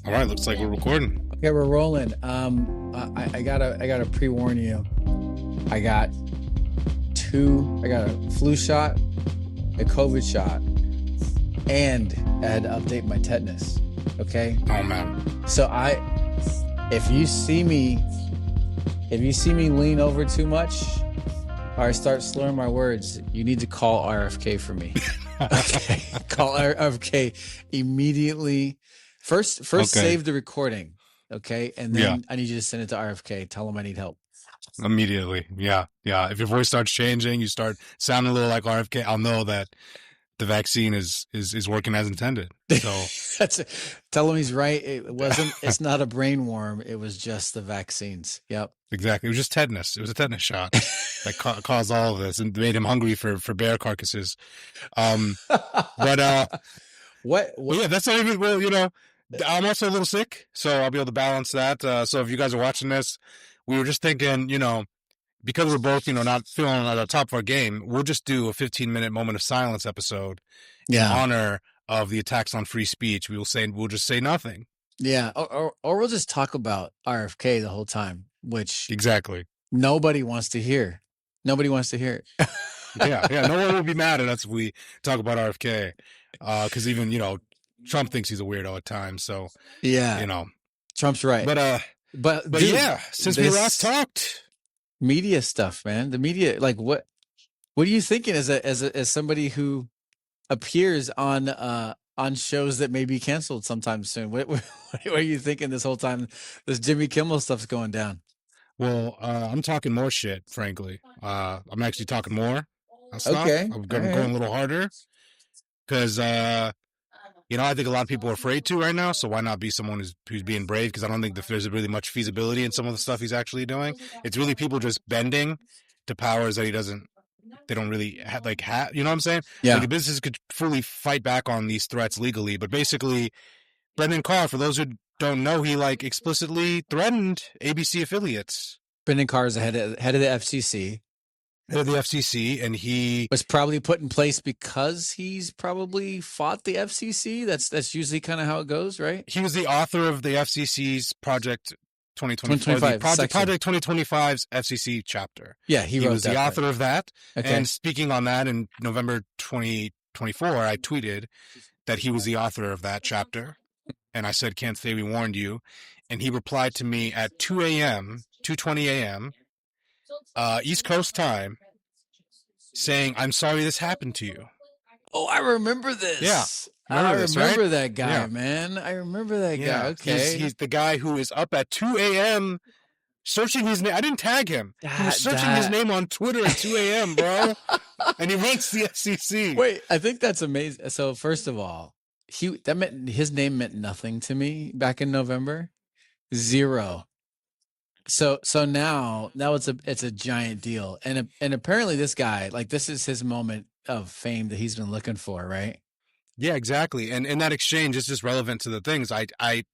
All right, looks like we're recording. Okay, we're rolling. I gotta pre-warn you. I got a flu shot, a COVID shot, and I had to update my tetanus. Okay. Oh man. So if you see me lean over too much, or I start slurring my words, you need to call RFK for me. Okay, call RFK immediately. First Okay. save the recording, okay, and then Yeah. I need you to send it to RFK. Tell him I need help. Immediately. Yeah. Yeah. If your voice starts changing, you start sounding a little like RFK, I'll know that the vaccine is working as intended. So Tell him he's right. It's not a brain worm. It was just the vaccines. Yep. exactly. It was just tetanus. It was a tetanus shot that caused all of this and made him hungry for bear carcasses. But What? well, yeah, that's not even, well, I'm also a little sick, so I'll be able to balance that. So if you guys are watching this, we were just thinking, because we're both, not feeling at the top of our game, we'll just do a 15-minute moment of silence episode in honor of the attacks on free speech. We'll just say nothing. Yeah. Or we'll just talk about RFK the whole time, which Exactly. nobody wants to hear. Nobody wants to hear it. Yeah. No one will be mad at us if we talk about RFK. Because even, Trump thinks he's a weirdo at times. So, yeah, Trump's right. But dude, yeah, since we last talked, media stuff, man. The media, like, what are you thinking as somebody who appears on shows that may be canceled sometime soon? What are you thinking this whole time this Jimmy Kimmel stuff's going down? Well, I'm talking more shit, frankly. I'm actually talking more stuff. Okay. I'm going a little harder because, I think a lot of people are afraid to right now. So why not be someone who's being brave? Because I don't think that there's really much feasibility in some of the stuff he's actually doing. It's really people just bending to powers that they don't really have, you know what I'm saying? Yeah. Like, businesses could fully fight back on these threats legally, but basically, Brendan Carr, for those who don't know, he explicitly threatened ABC affiliates. Brendan Carr is the head of the FCC. Head of the FCC, and he was probably put in place because he's probably fought the FCC. That's usually kind of how it goes, right? He was the author of the FCC's Project 2025 Project 2025's FCC chapter. Yeah, he was the author of that. Okay. And speaking on that in November 2024, I tweeted that he was the author of that chapter. And I said, can't say we warned you. And he replied to me at 2:20 a.m., East Coast time, saying, I'm sorry this happened to you. Oh, I remember this. Yeah. I remember that guy, man. I remember that guy. Okay. He's the guy who is up at 2 a.m. searching his name. I didn't tag him. He was searching his name on Twitter at 2 a.m., bro. And he runs the FCC. Wait, I think that's amazing. So first of all, his name meant nothing to me back in November. Zero. So now it's a giant deal. And apparently this guy, this is his moment of fame that he's been looking for, right? Yeah, exactly. And in that exchange, it's just relevant to the things. While I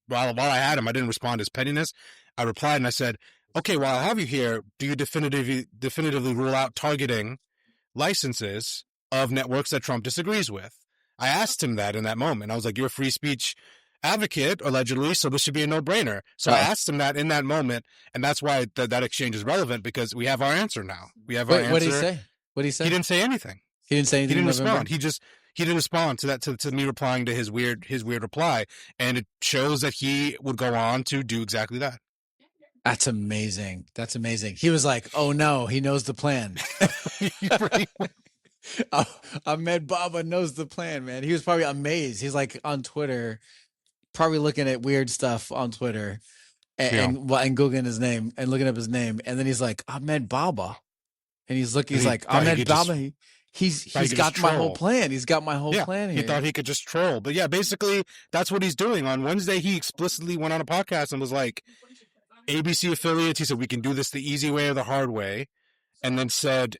had him, I didn't respond as pettiness. I replied and I said, okay, while I have you here, do you definitively rule out targeting licenses of networks that Trump disagrees with? I asked him that in that moment. I was like, you're a free speech advocate, allegedly, so this should be a no-brainer. So I asked him that in that moment, and that's why that exchange is relevant, because we have our answer now. We have our answer. What did he say? What did he say? He didn't say anything. He didn't say anything. He didn't respond. He didn't respond to that, to me replying to his weird reply, and it shows that he would go on to do exactly that. That's amazing. That's amazing. He was like, oh no, he knows the plan. Ahmed Baba knows the plan, man. He was probably amazed. He's on Twitter, probably looking at weird stuff on Twitter and Googling his name and looking up his name. And then he's like, Ahmed Baba. And he's like, Ahmed Baba. He's got my whole plan. He's got my whole plan here. He thought he could just troll. But yeah, basically, that's what he's doing. On Wednesday, he explicitly went on a podcast and was like, ABC affiliates, he said, we can do this the easy way or the hard way. And then said,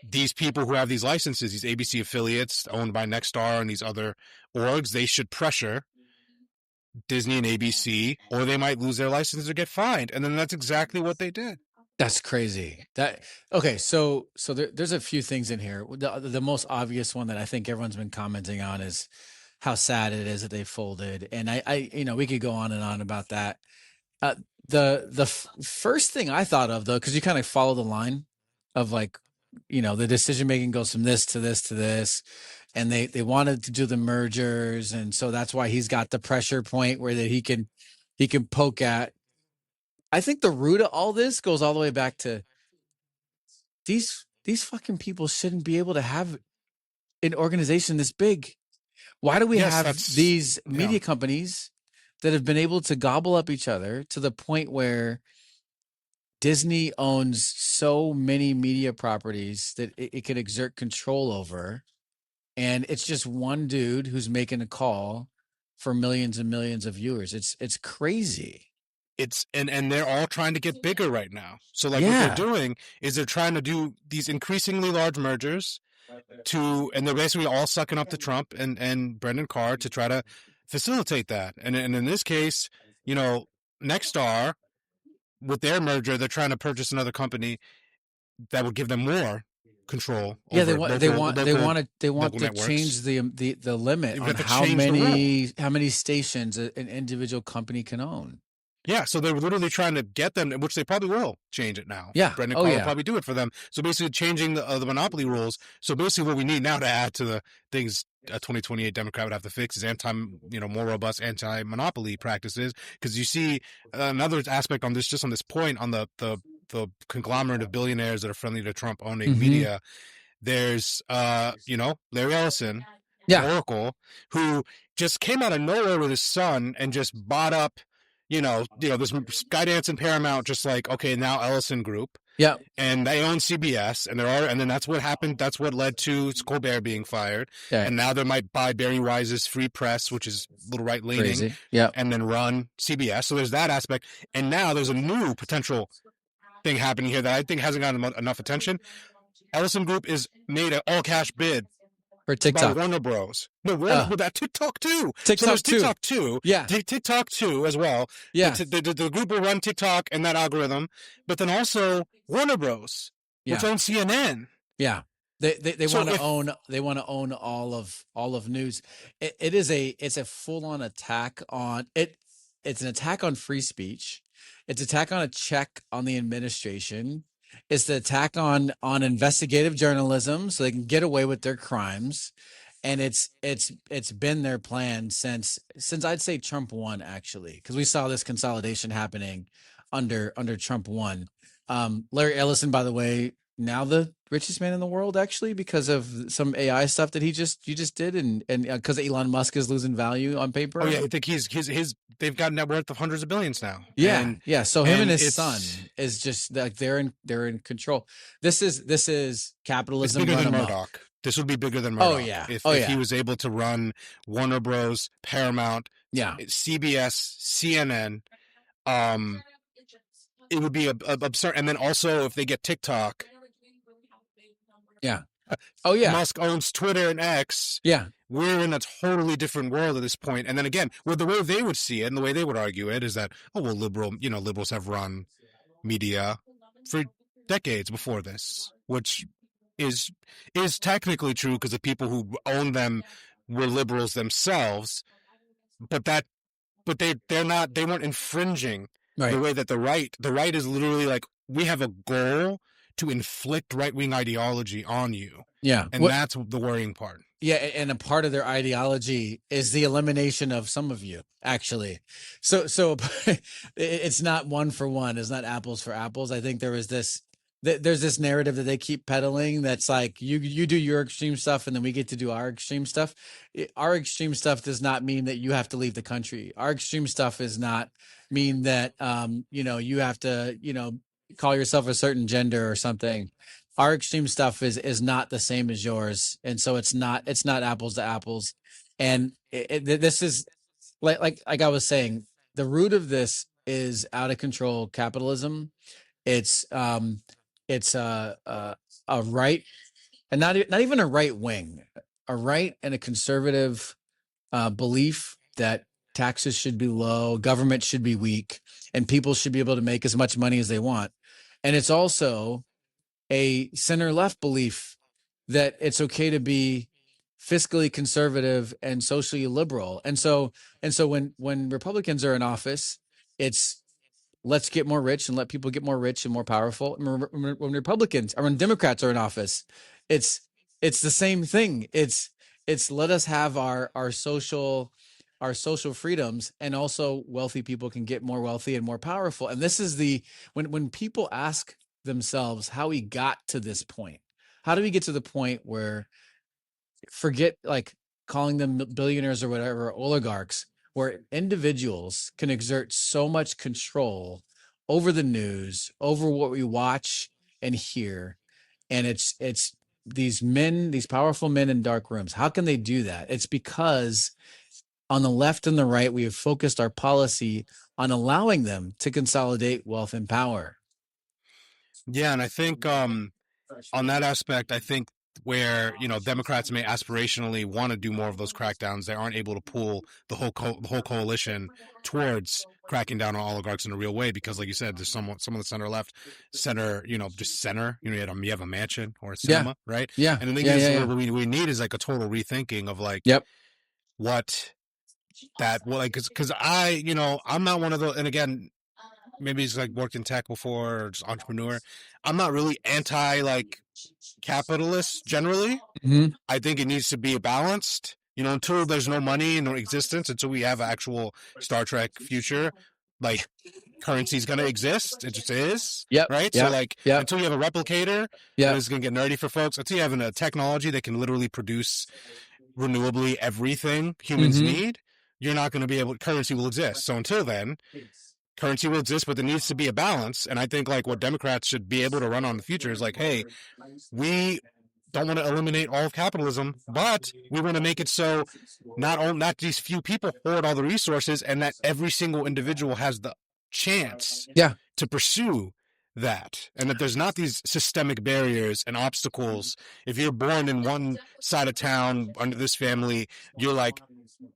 these people who have these licenses, these ABC affiliates owned by Nexstar and these other orgs, they should pressure Disney and ABC, or they might lose their licenses or get fined. And then that's exactly what they did. That's crazy. So there's a few things in here. The most obvious one that I think everyone's been commenting on is how sad it is that they folded. And we could go on and on about that. Uh, the first thing I thought of though, because you kind of follow the line of like, the decision making goes from this to this to this, and they wanted to do the mergers, and so that's why he's got the pressure point where that he can poke at. I think the root of all this goes all the way back to these fucking people shouldn't be able to have an organization this big. Why do we Yes, have that's these yeah. media companies that have been able to gobble up each other to the point where Disney owns so many media properties that it can exert control over? And it's just one dude who's making a call for millions and millions of viewers. It's crazy. It's and they're all trying to get bigger right now. So like what they're Yeah. doing is they're trying to do these increasingly large mergers and they're basically all sucking up to Trump and Brendan Carr to try to facilitate that. And in this case, you know, Nexstar with their merger, they're trying to purchase another company that would give them more control Yeah, over they want local to networks. change the limit You've on got to change the rule. how many stations an individual company can own. Yeah, so they're literally trying to get them, which they probably will change it now. Yeah. Brendan Oh Carr will yeah. probably do it for them. So basically, changing the monopoly rules. So basically, what we need now to add to the things a 2028 Democrat would have to fix is more robust anti-monopoly practices. Because you see another aspect on this, just on this point, on the conglomerate of billionaires that are friendly to Trump owning Mm-hmm. media. There's Larry Ellison of Yeah. Oracle, who just came out of nowhere with his son and just bought up, this Skydance and Paramount, just like, okay, now Ellison Group, Yeah. and they own CBS, and then that's what happened. That's what led to Colbert being fired, Yeah. and now they might buy Barry Wise's Free Press, which is a little right leaning, Crazy. Yeah. and then run CBS. So there's that aspect, and now there's a new potential thing happening here that I think hasn't gotten enough attention. Ellison Group is made an all cash bid For by TikTok. Warner Bros. No, Warner with that TikTok too. So TikTok there's too. TikTok too. Yeah. TikTok too as well. Yeah. The group will run TikTok and that algorithm, but then also Warner Bros, which owns CNN. Yeah. They So want to own all of news. It's a full on attack on it. It's an attack on free speech. It's an attack on a check on the administration. It's the attack on investigative journalism so they can get away with their crimes. And it's been their plan since I'd say Trump won, actually, because we saw this consolidation happening under Trump won. Larry Ellison, by the way, now the richest man in the world, actually, because of some AI stuff that you just did, and because Elon Musk is losing value on paper. Oh yeah, I think he's they've got net worth of hundreds of billions now. Yeah, yeah. So him and his son it's is just like they're in control. This is capitalism bigger run than amok. Murdoch. This would be bigger than Murdoch. Oh yeah. If yeah. he was able to run Warner Bros, Paramount, Yeah. CBS, CNN, it would be absurd. And then also if they get TikTok, Yeah. Oh yeah. Musk owns Twitter and X. Yeah. We're in a totally different world at this point. And then again, well, the way they would see it and the way they would argue it is that, oh well, liberals have run media for decades before this, which is technically true because the people who own them were liberals themselves, but they weren't infringing Right. the way that the right is literally like, we have a goal to inflict right-wing ideology on you. Yeah. And that's the worrying part. Yeah, and a part of their ideology is the elimination of some of you, actually. So it's not one for one. It's not apples for apples. I think there's this narrative that they keep peddling that's like, you do your extreme stuff and then we get to do our extreme stuff. Our extreme stuff does not mean that you have to leave the country. Our extreme stuff does not mean that you have to call yourself a certain gender or something. Our extreme stuff is not the same as yours, and so it's not apples to apples. And this is like I was saying, the root of this is out of control capitalism. It's a right, and not even a right wing, a right and a conservative belief that taxes should be low, government should be weak, and people should be able to make as much money as they want. And it's also a center left belief that it's okay to be fiscally conservative and socially liberal. And so when Republicans are in office, it's let's get more rich and let people get more rich and more powerful. When Republicans or when Democrats are in office, it's it's the same thing. It's let us have our social freedoms, and also wealthy people can get more wealthy and more powerful. And this is the when people ask themselves how we got to this point. How do we get to the point where, forget like calling them billionaires or whatever, oligarchs, where individuals can exert so much control over the news, over what we watch and hear, and it's these men, these powerful men in dark rooms. How can they do that? It's because on the left and the right, we have focused our policy on allowing them to consolidate wealth and power. Yeah, and I think on that aspect, I think where Democrats may aspirationally want to do more of those crackdowns, they aren't able to pull the whole coalition towards cracking down on oligarchs in a real way because, like you said, there's some of the center left, center, just center. You have a mansion or a Yeah. cinema, right? Yeah. And the thing Yeah. is, Yeah. Yeah. what we need is like a total rethinking of like Yep. what that well, like because I'm not one of those, and again, maybe he's like worked in tech before or just entrepreneur. I'm not really anti like capitalist generally. Mm-hmm. I think it needs to be balanced. Until there's no money in existence, until we have an actual Star Trek future, like currency is going to exist. It just is, Yep. right? So Yep. like Yep. until you have a replicator, and Yep. it's going to get nerdy for folks. Until you have a technology that can literally produce renewably everything humans Mm-hmm. need, you're not going to be able. Currency will exist. So until then, currency will exist, but there needs to be a balance. And I think like what Democrats should be able to run on in the future is like, hey, we don't want to eliminate all of capitalism, but we want to make it so not these few people hoard all the resources, and that every single individual has the chance Yeah. to pursue that, and that there's not these systemic barriers and obstacles. If you're born in one side of town under this family, you're like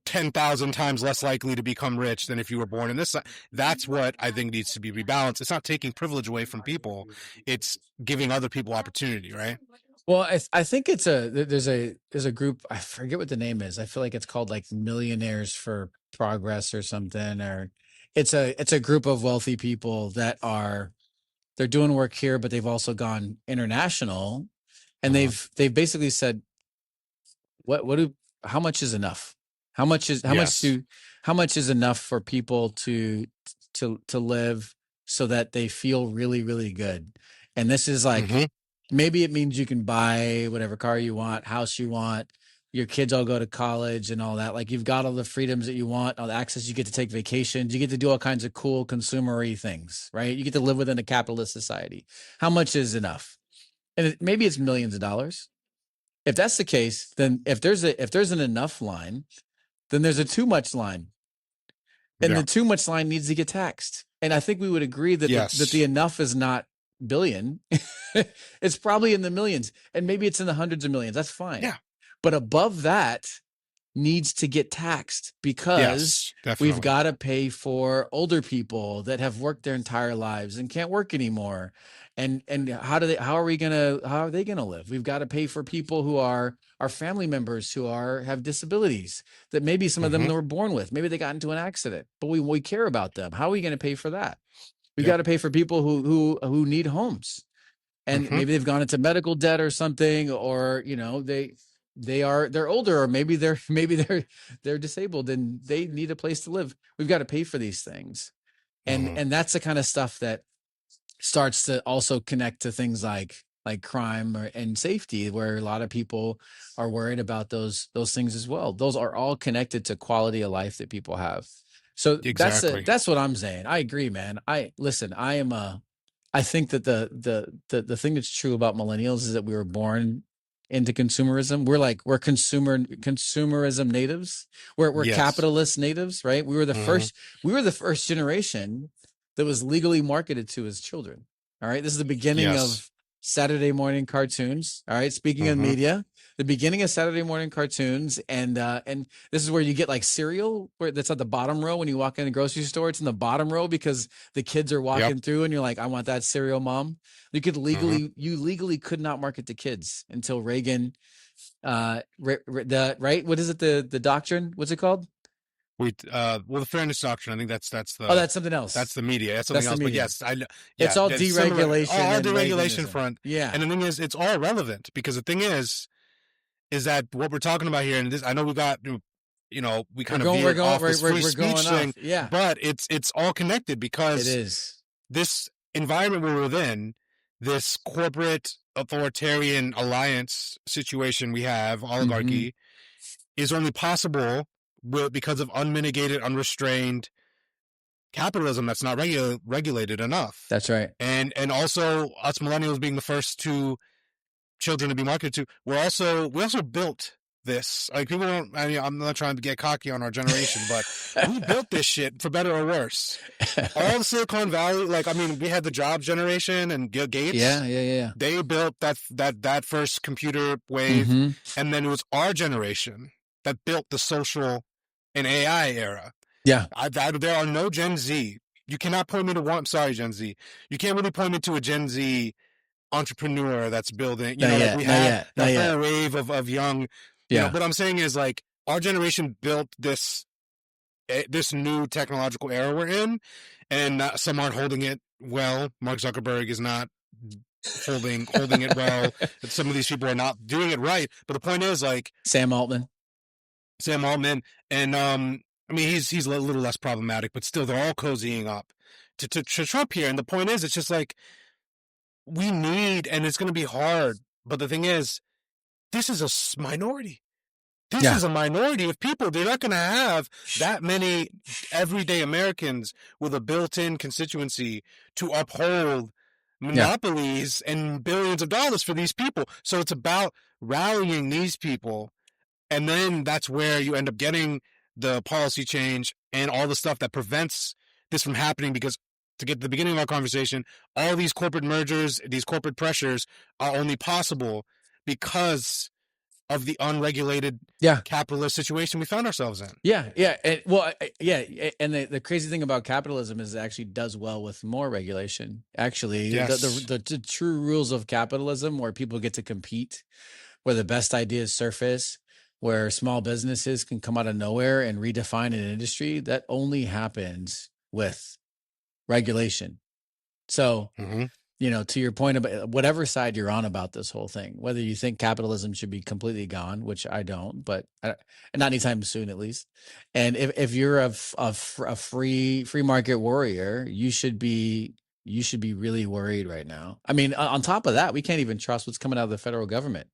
10,000 times less likely to become rich than if you were born in this side. That's what I think needs to be rebalanced. It's not taking privilege away from people. It's giving other people opportunity, right? Well, I think there's a group, I forget what the name is. I feel like it's called like Millionaires for Progress or something, or it's a group of wealthy people that they're doing work here, but they've also gone international, and Uh-huh. they've basically said, what do how much is enough? How much is Yes. how much is enough for people to live so that they feel really, really good? And this is like, Mm-hmm. maybe it means you can buy whatever car you want, house you want, your kids all go to college and all that. Like, you've got all the freedoms that you want, all the access, you get to take vacations, you get to do all kinds of cool consumery things, right? You get to live within a capitalist society. How much is enough? And maybe it's millions of dollars. If that's the case, then if there's an enough line, then there's a too much line, and Yeah. the too much line needs to get taxed. And I think we would agree that the Yes. enough is not billion. It's probably in the millions, and maybe it's in the hundreds of millions. That's fine. Yeah. But above that needs to get taxed, because Yes. we've Definitely. got to pay for older people that have worked their entire lives and can't work anymore. And how are they gonna live? We've got to pay for people who are our family members who have disabilities that maybe some of them Mm-hmm. they were born with. Maybe they got into an accident, but we care about them. How are we going to pay for that? We've got Yep. to pay for people who need homes, and Mm-hmm. maybe they've gone into medical debt or something, or they're older, or maybe they're disabled and they need a place to live. We've got to pay for these things, and Mm-hmm. and that's the kind of stuff that starts to also connect to things like crime and safety, where a lot of people are worried about those things as well. Those are all connected to quality of life that people have. So Exactly. that's what I'm saying. I agree, man. I think that the thing that's true about millennials is that we were born into consumerism. We're consumerism natives. We're Yes. capitalist natives, right? Mm-hmm. We were the first generation that was legally marketed to as children. All right. This is the beginning Yes. of Saturday morning cartoons. All right. Speaking of Mm-hmm. media, the beginning of Saturday morning cartoons, and this is where you get like cereal, where that's at the bottom row when you walk in the grocery store. It's in the bottom row because the kids are Yep. walking through, and you're like, I want that cereal, mom. Mm-hmm. You legally could not market to kids until Reagan Right, what is it, the doctrine, what's it called? Well, the fairness doctrine. I think Oh, the that's something else. that's the media. That's something That's the else. But media. yes, It's yeah, all it's similar. deregulation All and deregulation Reaganism. front. Yeah. And the thing is all relevant because the thing is that what we're talking about here, and this I know we got we kind of We're veered going off this free we're speech going thing, off. Yeah. but it's all connected It because is. this environment we're within, this corporate authoritarian alliance situation we have, oligarchy, is only possible because of unmitigated, unrestrained capitalism that's not regulated enough. That's right. And also us millennials being the first two children to be marketed to, we also built this. Like people don't. I mean, I'm not trying to get cocky on our generation, but we built this shit for better or worse. All the Silicon Valley, like I mean, we had the Jobs generation and Gates. Yeah. They built that first computer wave, and then it was our generation that built the social and AI era. Yeah. There are no Gen Z. You cannot point me to one. I'm sorry, Gen Z. You can't really point me to a Gen Z entrepreneur that's building. Like we had that whole wave of young. What I'm saying is like our generation built this new technological era we're in, and some aren't holding it well. Mark Zuckerberg is not holding it well. Some of these people are not doing it right. But the point is, like Sam Altman, and I mean he's a little less problematic, but still they're all cozying up to Trump here. And the point is, it's just like we need, and it's going to be hard. But the thing is, this is a minority. This is a minority of people. They're not going to have that many everyday Americans with a built-in constituency to uphold monopolies and billions of dollars for these people. So it's about rallying these people. And then that's where you end up getting the policy change and all the stuff that prevents this from happening. Because to get to the beginning of our conversation, all these corporate mergers, these corporate pressures are only possible because of the unregulated capitalist situation we found ourselves in. Yeah. And, and the crazy thing about capitalism is it actually does well with more regulation. Actually, the true rules of capitalism, where people get to compete, where the best ideas surface, where small businesses can come out of nowhere and redefine an industry, that only happens with regulation. So, to your point about whatever side you're on about this whole thing, whether you think capitalism should be completely gone, which I don't, but not anytime soon, at least. And if you're a free market warrior, you should be really worried right now. I mean, on top of that, we can't even trust what's coming out of the federal government.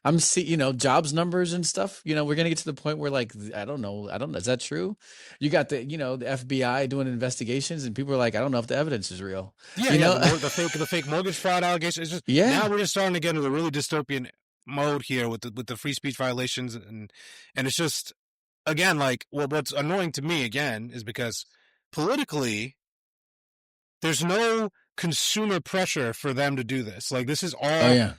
I'm seeing, jobs numbers and stuff, we're going to get to the point where like, I don't know. Is that true? You got the FBI doing investigations and people are like, I don't know if the evidence is real. The fake mortgage fraud allegations. It's just, now we're just starting to get into the really dystopian mode here with the free speech violations. And it's just, again, like, what's annoying to me again is because politically there's no consumer pressure for them to do this. Like this is all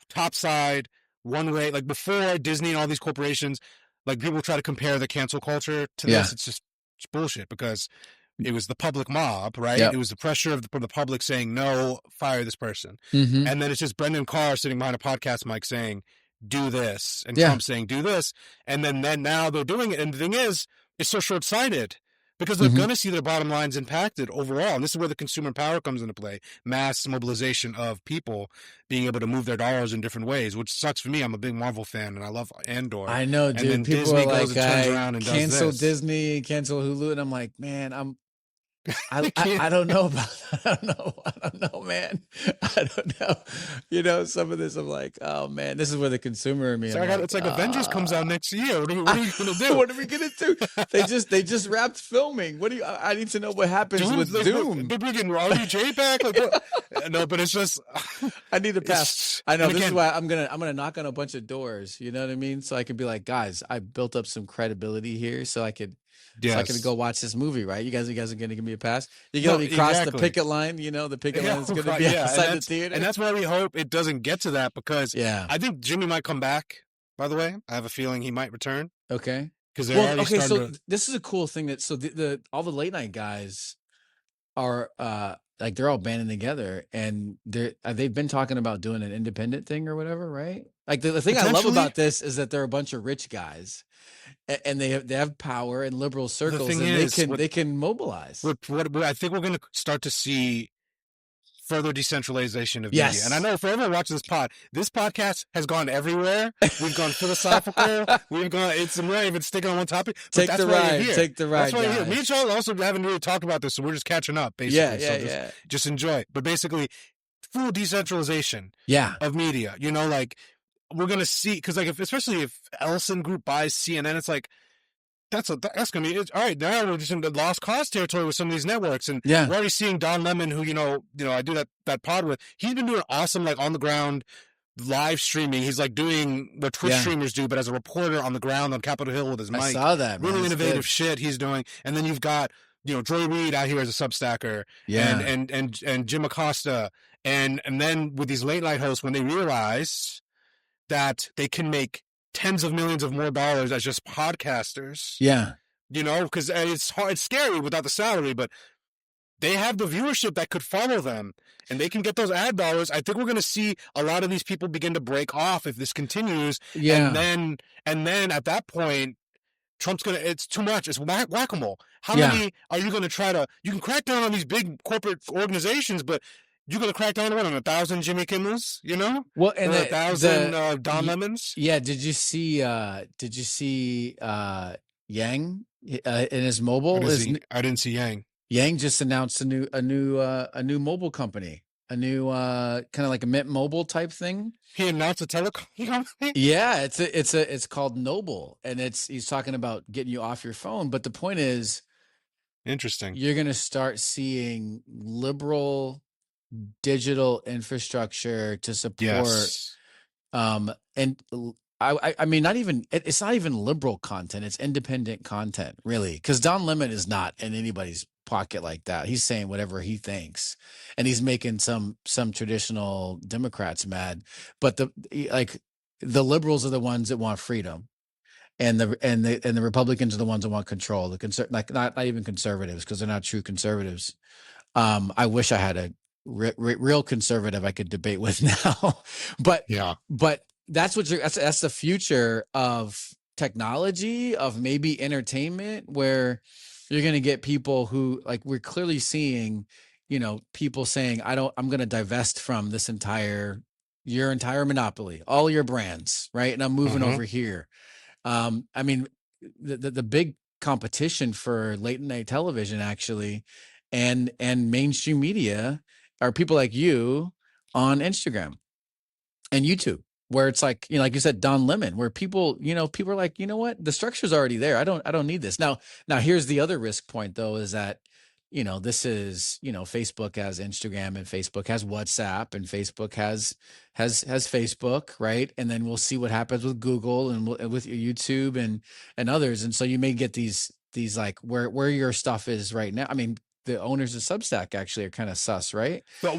topside, one way. Like before Disney and all these corporations, like people try to compare the cancel culture to this. It's bullshit because it was the public mob, right? It was the pressure from the public saying, no, fire this person. And then it's just Brendan Carr sitting behind a podcast mic saying, do this. And Trump saying, do this. And then now they're doing it. And the thing is, it's so short-sighted because they're going to see their bottom lines impacted overall. And this is where the consumer power comes into play. Mass mobilization of people being able to move their dollars in different ways, which sucks for me. I'm a big Marvel fan and I love Andor. I know, dude. And then people Disney are goes like, and turns around and cancel does this. Disney, cancel Hulu. And I'm like, man, I don't know about that. I don't know, man. I don't know. Some of this I'm like, oh man, this is where the consumer in me. It's like Avengers comes out next year. What are we gonna do? What are we gonna do? They just wrapped filming. I need to know what happens with Doom. They're bringing RDJ back. Like what? No, but it's just I need to pass. I know this is why I'm gonna knock on a bunch of doors. You know what I mean? So I could be like, guys, I built up some credibility here, so I could. So I can go watch this movie, right? You guys are going to give me a pass. You're going to be cross the picket line. The picket line is going to be outside the theater. And that's why we hope it doesn't get to that because I think Jimmy might come back, by the way. I have a feeling he might return. Okay. Because so this is a cool thing that all the late night guys are like they're all banding together, and they've been talking about doing an independent thing or whatever, right? Like the thing I love Potentially, about this is that they're a bunch of rich guys, and they have power in liberal the circles, thing and is, they can mobilize. what I think we're going to start to see further decentralization of media. And I Yes. know for everyone watching this podcast has gone everywhere. We've gone philosophical. We've gone, we're not even sticking on one topic, but Take that's the why ride. you're here. Take the That's ride, why you're here. Me guys. and Charles also haven't really talked about this, so we're just catching up, Yeah, basically. yeah, So yeah. just enjoy it. But basically, full decentralization Yeah. of media. You know, like we're gonna see, because like especially if Ellison Group buys CNN, it's like that's gonna be it. All right. Now we're just in the lost cause territory with some of these networks, and Yeah. we're already seeing Don Lemon, who I do that pod with. He's been doing awesome, like on the ground live streaming. He's like doing what Twitch streamers do, but as a reporter on the ground on Capitol Hill with his mic. I saw that, man. Really It's innovative good. shit he's doing. And then you've got Joy Reid out here as a Substacker, Yeah. and Jim Acosta, and then with these late night hosts, when they realize that they can make tens of millions of more dollars as just podcasters. Yeah. Because it's hard, it's scary without the salary, but they have the viewership that could follow them, and they can get those ad dollars. I think we're going to see a lot of these people begin to break off if this continues. Yeah. And then at that point, Trump's going to, it's too much. It's whack-a-mole. How many are you going to try to, you can crack down on these big corporate organizations, but you're going to crack down on 1,000 Jimmy Kimmels, Well, and 1,000 Don Lemons. Yeah. Did you see Yang in his mobile? I didn't see Yang. Yang just announced a new mobile company, a new kind of like a Mint Mobile type thing. He announced a telecom company. Yeah, it's called Noble, and he's talking about getting you off your phone. But the point is, interesting. You're going to start seeing liberal digital infrastructure to support. And I mean, it's not even liberal content. It's independent content, really, because Don Lemon is not in anybody's pocket like that. He's saying whatever he thinks, and he's making some traditional Democrats mad. But the liberals are the ones that want freedom, and the Republicans are the ones that want control. Not even conservatives, because they're not true conservatives. I wish I had a real conservative I could debate with now, but that's that's the future of technology, of maybe entertainment, where you're going to get people who, like, we're clearly seeing, people saying, I'm going to divest from your entire monopoly, all your brands, right? And I'm moving over here. I mean, the big competition for late night television, actually, and mainstream media are people like you on Instagram and YouTube, where it's like, like you said, Don Lemon, where people are like, you know what, the structure's already there. I don't need this. Now here's the other risk point, though, is that, this is, Facebook has Instagram, and Facebook has WhatsApp, and Facebook has Facebook, right? And then we'll see what happens with Google and with YouTube and others. And so you may get these like where your stuff is right now. I mean, the owners of Substack actually are kind of sus, right? Well,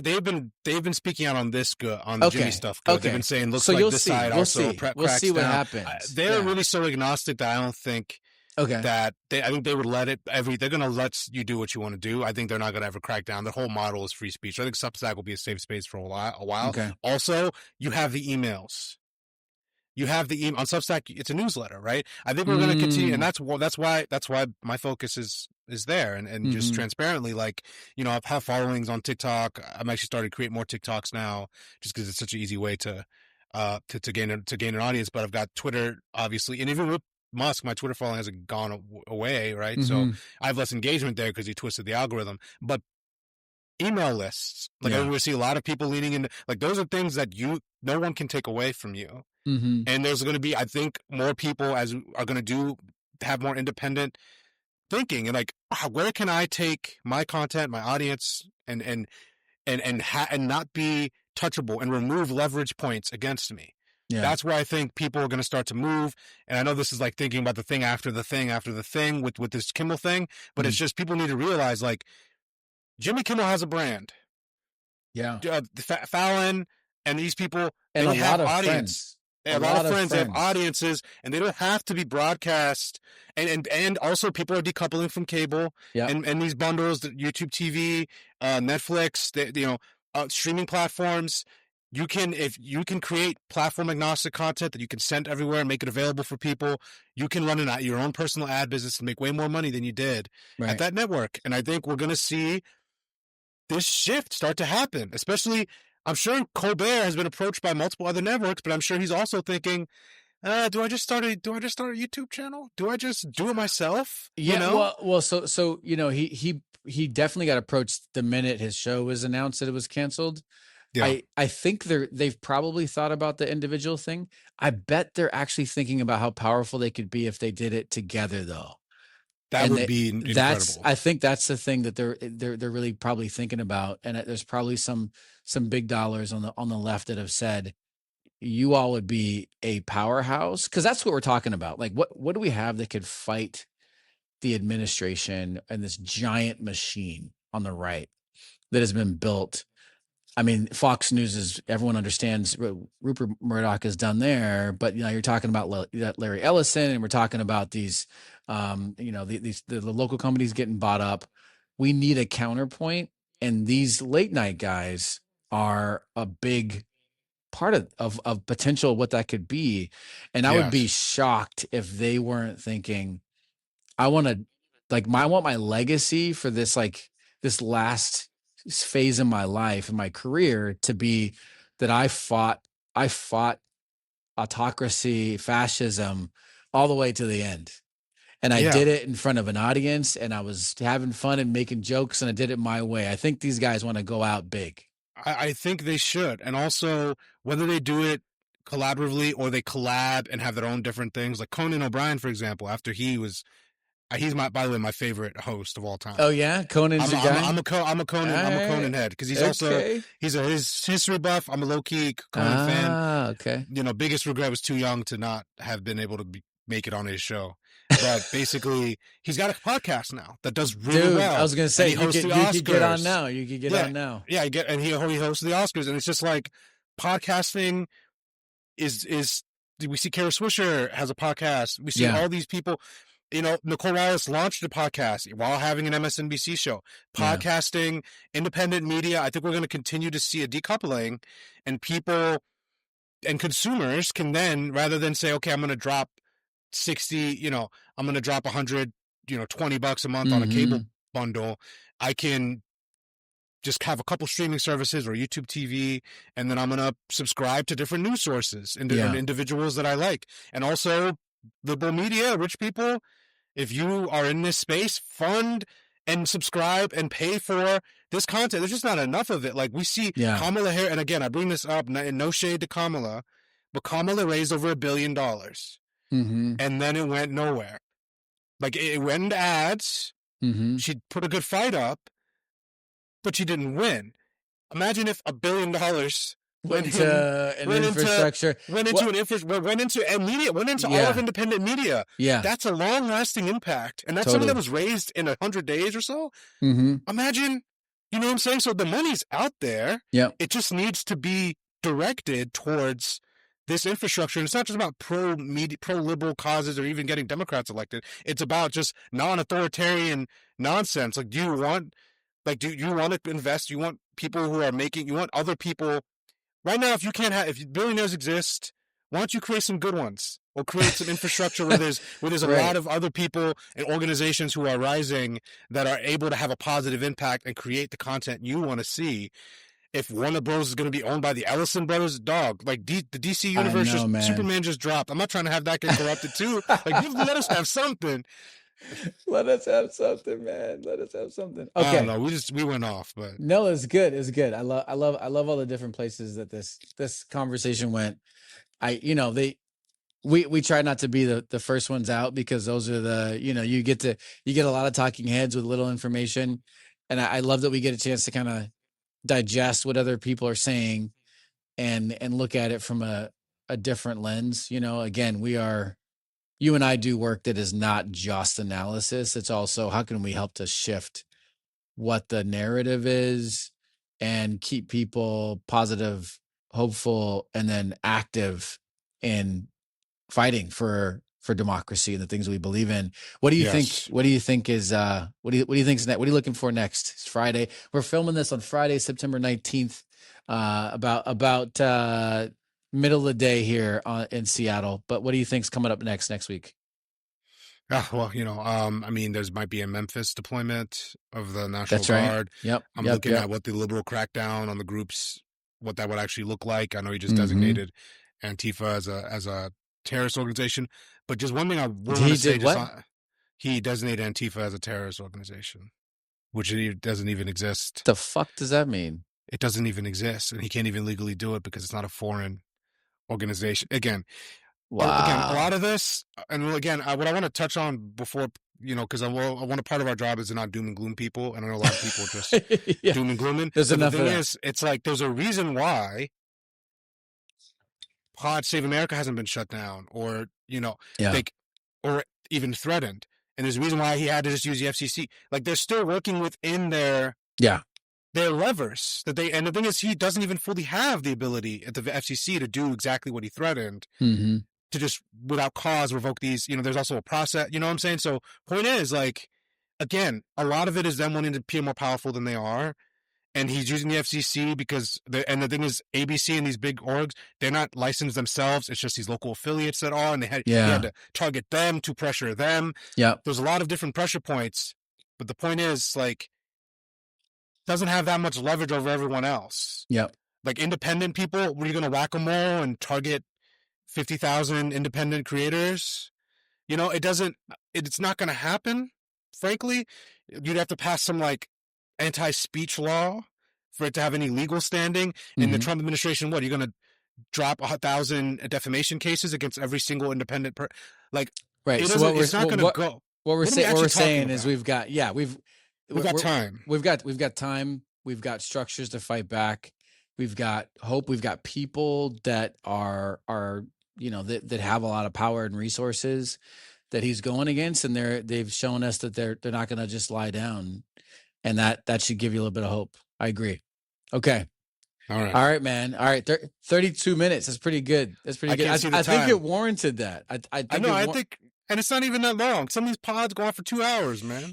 they've been speaking out on this on the Jimmy stuff. Good. They've been saying looks like this side also cracks We'll see what down. happens. They're really so agnostic that I don't think that I think they would let it. They're going to let you do what you want to do. I think they're not going to ever crack down. Their whole model is free speech. I think Substack will be a safe space for a while. Okay. Also, you have the emails. You have the email on Substack. It's a newsletter, right? I think we're going to continue, and that's why my focus is there, and just transparently, like, I have followings on TikTok. I'm actually starting to create more TikToks now, just because it's such an easy way to gain an audience. But I've got Twitter, obviously, and even with Musk, my Twitter following hasn't gone away, right? So I have less engagement there because he twisted the algorithm. But email lists, like, I see a lot of people leaning into, like, those are things that no one can take away from you. And there's going to be, I think, more people are going to have more independent thinking, and like, where can I take my content, my audience, and not be touchable, and remove leverage points against me. Yeah. That's where I think people are going to start to move. And I know this is like thinking about the thing after the thing after the thing with this Kimmel thing, but it's just, people need to realize, like, Jimmy Kimmel has a brand. Yeah. Fallon and these people, and they a have lot of audience. friends. They A have a lot of lot of friends. They have friends. audiences, and they don't have to be broadcast. And also people are decoupling from cable Yep. and these bundles, the YouTube TV, Netflix, streaming platforms. If you can create platform agnostic content that you can send everywhere and make it available for people, you can run your own personal ad business and make way more money than you did at Right. that network. And I think we're going to see this shift start to happen, especially. I'm sure Colbert has been approached by multiple other networks, but I'm sure he's also thinking, do I just start a YouTube channel? Do I just do it myself? You Yeah, know? so he definitely got approached the minute his show was announced that it was canceled. Yeah. I think they've probably thought about the individual thing. I bet they're actually thinking about how powerful they could be if they did it together, though. That And would be that's incredible. I think that's the thing that they're really probably thinking about. And there's probably some big dollars on the left that have said you all would be a powerhouse, because that's what we're talking about. Like, what do we have that could fight the administration and this giant machine on the right that has been built? I mean, Fox News is, everyone understands what Rupert Murdoch has done there, but you're talking about Larry Ellison, and we're talking about these, the local companies getting bought up. We need a counterpoint, and these late night guys are a big part of potential what that could be. And I would be Yes. shocked if they weren't thinking, I want to, I want my legacy for this last phase in my life and my career to be that I fought autocracy, fascism all the way to the end. And I Yeah. did it in front of an audience, and I was having fun and making jokes, and I did it my way. I think these guys want to go out big. I think they should. And also, whether they do it collaboratively or they collab and have their own different things, like Conan O'Brien, for example, after he's by the way, my favorite host of all Oh time. yeah, Conan's your guy. All I'm a Conan right. head because he's also Okay. his history buff. I'm a low key Conan fan. Ah, okay. Biggest regret was too young to not have been able to make it on his show. But basically, he's got a podcast now that does really Dude, I well, was gonna and say he hosts the you could get on Oscars. now. You could get Yeah, on now. yeah, he hosts the Oscars, and it's just like podcasting is. We see Kara Swisher has a podcast. We see Yeah. all these people. Nicole Rios launched a podcast while having an MSNBC show. Yeah. Podcasting, independent media. I think we're going to continue to see a decoupling, and people and consumers can then, rather than say, okay, I'm going to drop 60, I'm going to drop 100, $20 a month on a cable Mhm. bundle. I can just have a couple streaming services or YouTube TV, and then I'm going to subscribe to different news sources and Yeah. individuals that I like. And also, liberal media, rich people, if you are in this space, fund and subscribe and pay for this content. There's just not enough of it. Like we see Yeah. Kamala Harris, and again, I bring this up, no shade to Kamala, but Kamala raised over $1 billion, Mhm. and then it went nowhere. Like it went into ads. Mhm. She put a good fight up, but she didn't win. Imagine if $1 billion Went went in, into an went into infrastructure. went into What? an infrastructure, went into media, went into all of Yeah. independent media. Yeah. That's a long-lasting impact, and that's something that Totally. was raised in 100 days or so. Mhm. Imagine, you know what I'm saying? So the money's out there. Yep. It just needs to be directed towards this infrastructure. And it's not just about pro-media, pro-liberal causes or even getting Democrats elected. It's about just non-authoritarian nonsense. Like, do you want to invest? You want people who are making, you want other people. Right now, if billionaires exist, why don't you create some good ones? Or create some infrastructure where there's a Right. lot of other people and organizations who are rising that are able to have a positive impact and create the content you want to see. If Warner Bros. Is going to be owned by the Ellison brothers, the DC I universe, know, man. Superman just dropped. I'm not trying to have that get corrupted too. Like, let us have something. Let us have something, man. Let us have something. I don't Okay. know. We went off, but No, it's good. It's good. I love all the different places that this conversation went. We try not to be the first ones out, because those are you get a lot of talking heads with little information. And I love that we get a chance to kind of digest what other people are saying and look at it from a different lens. Again, you and I do work that is not just analysis. It's also, how can we help to shift what the narrative is and keep people positive, hopeful, and then active in fighting for democracy and the things we believe in. What do you think? Yes. What do you think is what do you think's next? What are you looking for next? It's Friday. We're filming this on Friday, September 19th, about middle of the day here in Seattle. But what do you think's coming up next week? Well, I mean, there's might be a Memphis deployment of the National That's right. Guard. Yep. I'm looking at what the liberal crackdown on the groups, what that would actually look like. I know he just designated Antifa as a terrorist organization, but just one thing I will want to say, he designated Antifa as a terrorist organization, which it doesn't even exist. The fuck does that mean? It doesn't even exist, and he can't even legally do it because it's not a foreign organization. Again, wow. a lot of this, and again, what I want to touch on before, because I want a part of our job is to not doom and gloom people, and I know a lot of people just doom and glooming. There's enough the thing is, it's like there's a reason why Pod Save America hasn't been shut down, or or even threatened, and there's a reason why he had to just use the FCC. Like they're still working within their levers that they, and the thing is, he doesn't even fully have the ability at the FCC to do exactly what he threatened. To just without cause revoke these, there's also a process, you know what I'm saying? So point is, like, again, a lot of it is them wanting to appear more powerful than they are. And he's using the FCC because and the thing is, ABC and these big orgs, they're not licensed themselves. It's just these local affiliates that are, and he had to target them to pressure them. Yeah. There's a lot of different pressure points, but the point is, like, doesn't have that much leverage over everyone else. Yep. Like independent people, were you going to whack them all and target 50,000 independent creators? It's not going to happen, frankly. You'd have to pass some like anti-speech law for it to have any legal standing. In the Trump administration, what, are you going to drop 1,000 defamation cases against every single independent right. So it's not going to go. What we're saying is we've got time. We've got time. We've got structures to fight back. We've got hope. We've got people that are that have a lot of power and resources that he's going against, and they've shown us that they're not going to just lie down, and that should give you a little bit of hope. I agree. Okay. All right, man. All right, 32 minutes. That's pretty good. That's pretty good. I think it warranted that. I think, and it's not even that long. Some of these pods go on for 2 hours, man.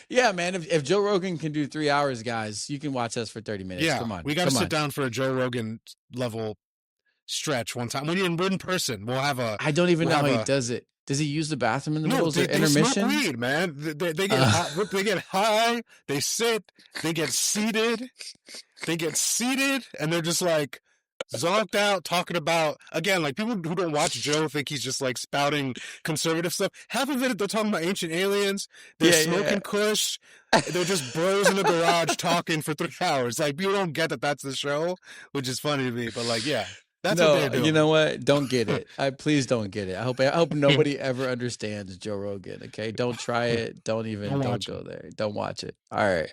Yeah, man. If Joe Rogan can do 3 hours, guys, you can watch us for 30 minutes. Yeah, come on. We got to sit down for a Joe Rogan level stretch one time. When you're in person, we'll have a. I don't even know how he does it. Does he use the bathroom in the middle of intermission? They smoke weed, man. They get high, they get high. They sit. They get seated. And they're just like zonked out, talking about, again, like people who don't watch Joe think he's just like spouting conservative stuff. Half of it, they're talking about ancient aliens. They're smoking kush. They're just bros in the garage talking for 3 hours. Like, people don't get that that's the show, which is funny to me. But like, yeah. That's what they're doing. You know what? Don't get it. Please don't get it. I hope nobody ever understands Joe Rogan. Okay, don't try it. Don't go there. Don't watch it. All right.